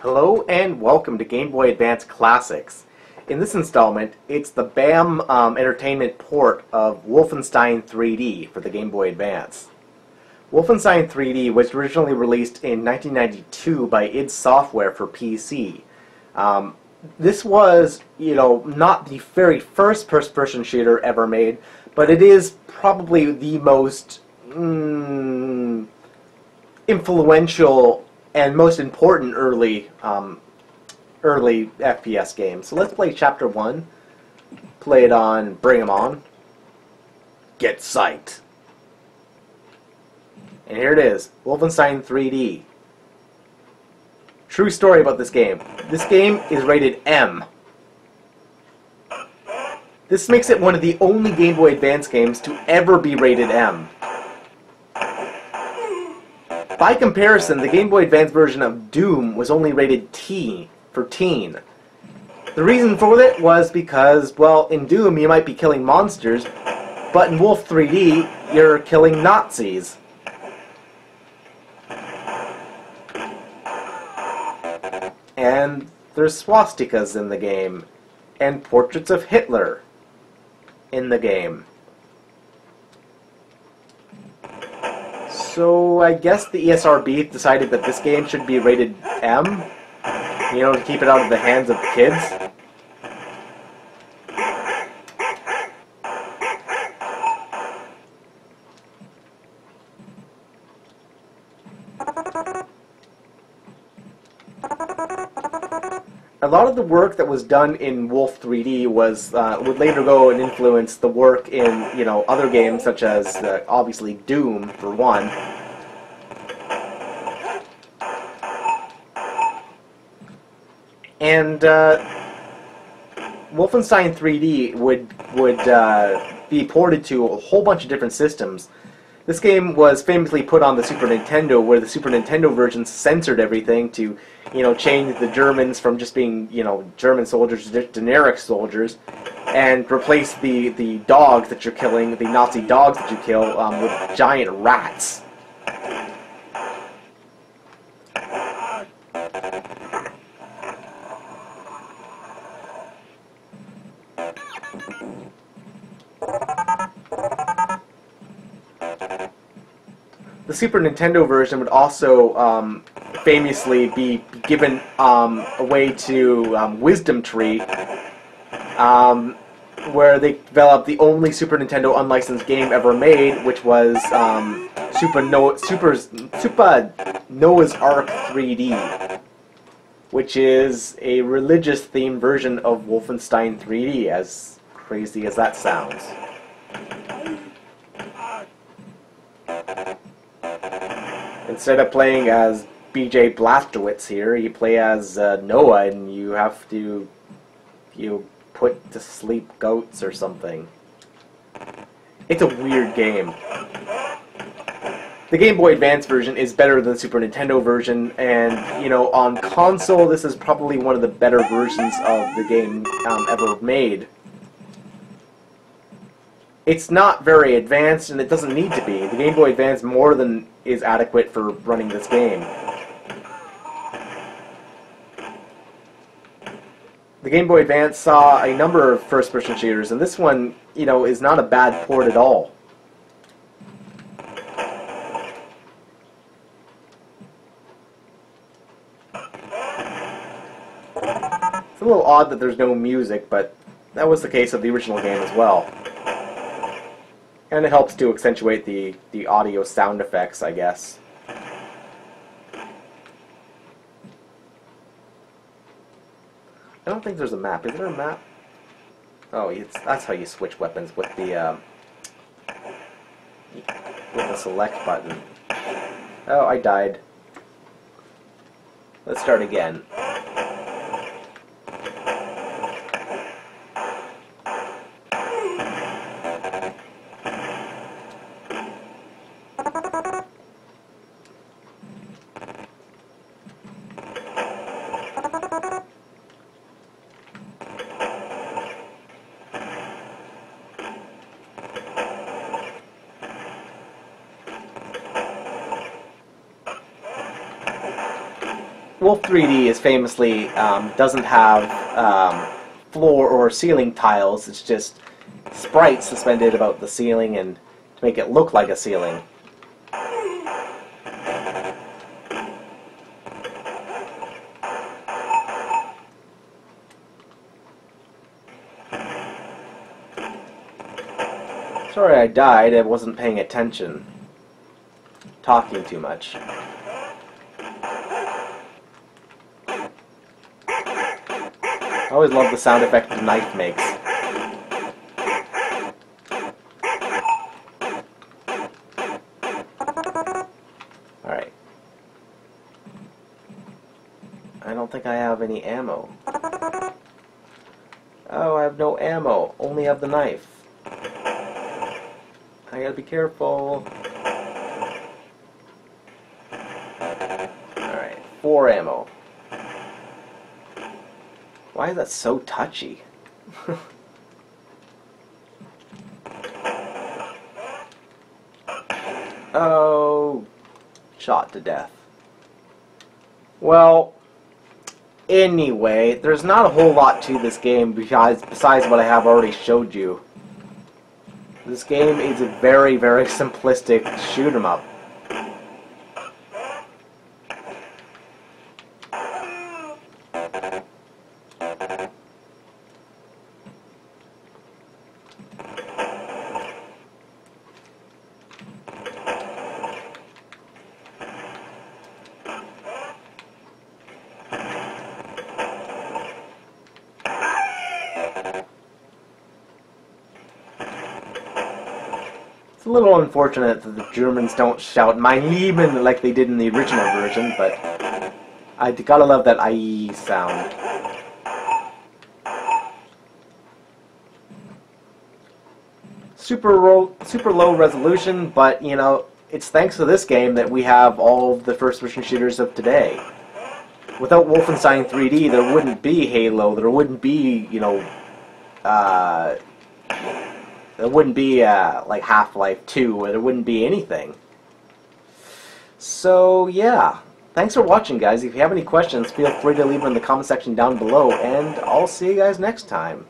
Hello and welcome to Game Boy Advance Classics. In this installment, it's the BAM Entertainment port of Wolfenstein 3D for the Game Boy Advance. Wolfenstein 3D was originally released in 1992 by id Software for PC. This was, not the very first first-person shooter ever made, but it is probably the most influential and most important early FPS game. So let's play Chapter 1. Play it on Bring 'em On. Get psyched. And here it is, Wolfenstein 3D. True story about this game. This game is rated M. This makes it one of the only Game Boy Advance games to ever be rated M. By comparison, the Game Boy Advance version of Doom was only rated T for teen. The reason for that was because, well, in Doom you might be killing monsters, but in Wolf 3D you're killing Nazis. And there's swastikas in the game, and portraits of Hitler in the game. So I guess the ESRB decided that this game should be rated M, to keep it out of the hands of kids. A lot of the work that was done in Wolf 3D would later go and influence the work in other games such as obviously Doom for one. And Wolfenstein 3D would be ported to a whole bunch of different systems. This game was famously put on the Super Nintendo, where the Super Nintendo version censored everything to, change the Germans from just being, German soldiers to generic soldiers, and replace the dogs that you're killing, the Nazi dogs that you kill, with giant rats. The Super Nintendo version would also famously be given a way to Wisdom Tree, where they developed the only Super Nintendo unlicensed game ever made, which was Super Noah's Ark 3D, which is a religious-themed version of Wolfenstein 3D, as crazy as that sounds. Instead of playing as B.J. Blazkowicz here, you play as Noah, and you have to put to sleep goats or something. It's a weird game. The Game Boy Advance version is better than the Super Nintendo version, and on console this is probably one of the better versions of the game ever made. It's not very advanced, and it doesn't need to be. The Game Boy Advance more than is adequate for running this game. The Game Boy Advance saw a number of first-person shooters, and this one, is not a bad port at all. It's a little odd that there's no music, but that was the case of the original game as well. And it helps to accentuate the audio sound effects, I guess. I don't think there's a map. Is there a map? Oh, that's how you switch weapons, with the select button. Oh, I died. Let's start again. Wolf 3D is famously doesn't have floor or ceiling tiles. It's just sprites suspended about the ceiling and to make it look like a ceiling. Sorry I died, I wasn't paying attention. Talking too much. I always love the sound effect the knife makes. Alright. I don't think I have any ammo. Oh, I have no ammo. Only have the knife. I gotta be careful. Alright, 4 ammo. Why is that so touchy? Oh, shot to death. Well, anyway, there's not a whole lot to this game besides what I have already showed you. This game is a very, very simplistic shoot 'em up. It's a little unfortunate that the Germans don't shout "Mein Lieben" like they did in the original version, but I gotta love that IE sound. Super low resolution, but you know, it's thanks to this game that we have all of the first-person shooters of today. Without Wolfenstein 3D, there wouldn't be Halo. There wouldn't be, you know, there wouldn't be like Half-Life 2, or there wouldn't be anything. So yeah, thanks for watching, guys. If you have any questions, feel free to leave them in the comment section down below, and I'll see you guys next time.